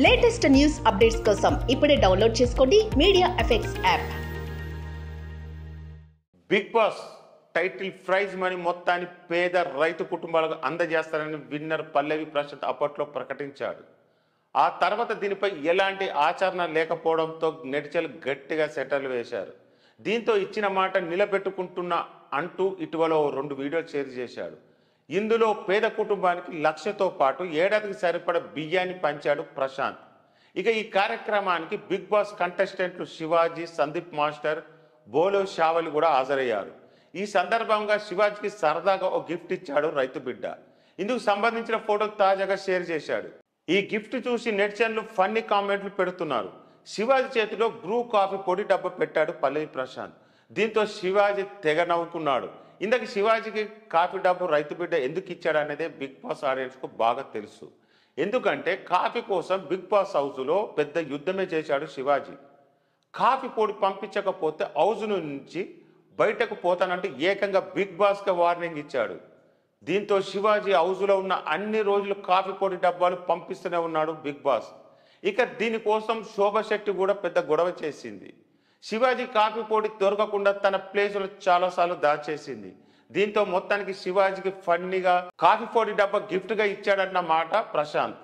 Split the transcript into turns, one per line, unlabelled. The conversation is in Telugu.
లేటెస్ట్ న్యూస్ అప్డేట్స్ కోసం ఇప్పుడే డౌన్లోడ్ చేసుకోండి media effects app.
Bigg Boss title prize money మొత్తాన్ని పేద రైతు కుటుంబాలకు అందజేస్తారని విన్నర్ పల్లవి ప్రశాంత్ అప్పట్లో ప్రకటించాడు. ఆ తర్వాత దీనిపై ఎలాంటి ఆచరణ లేకపోవడంతో నెటిజన్లు గట్టిగా సెటర్లు వేశారు. దీంతో ఇచ్చిన మాట నిలబెట్టుకుంటున్నా అంటూ ఇటీవల 2 వీడియోలు షేర్ చేశాడు. ఇందులో పేద కుటుంబానికి 1,00,000తో పాటు ఏడాదికి సరిపడ బియ్యాన్ని పంచాడు ప్రశాంత్. ఇక ఈ కార్యక్రమానికి బిగ్ బాస్ కంటెస్టెంట్లు శివాజీ, సందీప్ మాస్టర్, బోలో షావలి కూడా హాజరయ్యారు. ఈ సందర్భంగా శివాజీకి సరదాగా ఒక గిఫ్ట్ ఇచ్చాడు రైతు బిడ్డ. ఇందుకు సంబంధించిన ఫోటో తాజాగా షేర్ చేశాడు. ఈ గిఫ్ట్ చూసి నెటిజన్లు ఫన్నీ కామెంట్లు పెడుతున్నారు. శివాజీ చేతిలో బ్రూ కాఫీ పొడి డబ్బా పెట్టాడు పల్లవి ప్రశాంత్. దీంతో శివాజీ తెగ నవ్వుకున్నాడు. ఇందుకు శివాజీకి కాఫీ డబ్బు రైతు బిడ్డ ఎందుకు ఇచ్చాడు అనేది బిగ్ బాస్ ఆడియన్స్కు బాగా తెలుసు. ఎందుకంటే కాఫీ కోసం బిగ్ బాస్ హౌస్లో పెద్ద యుద్ధమే చేశాడు శివాజీ. కాఫీ పొడి పంపించకపోతే హౌస్ నుంచి బయటకు పోతానంటే ఏకంగా బిగ్ బాస్కి వార్నింగ్ ఇచ్చాడు. దీంతో శివాజీ హౌస్లో ఉన్న అన్ని రోజులు కాఫీ పొడి డబ్బాలు పంపిస్తూనే ఉన్నాడు బిగ్ బాస్. ఇక దీనికోసం శోభా శెట్టి కూడా పెద్ద గొడవ చేసింది. శివాజీ కాఫీ పొడి దొరకకుండా తన ప్లేసులో చాలాసార్లు దాచేసింది. దీంతో మొత్తానికి శివాజీకి ఫన్నీగా కాఫీ పొడి డబ్బా గిఫ్ట్గా ఇచ్చాడన్న మాట ప్రశాంత్.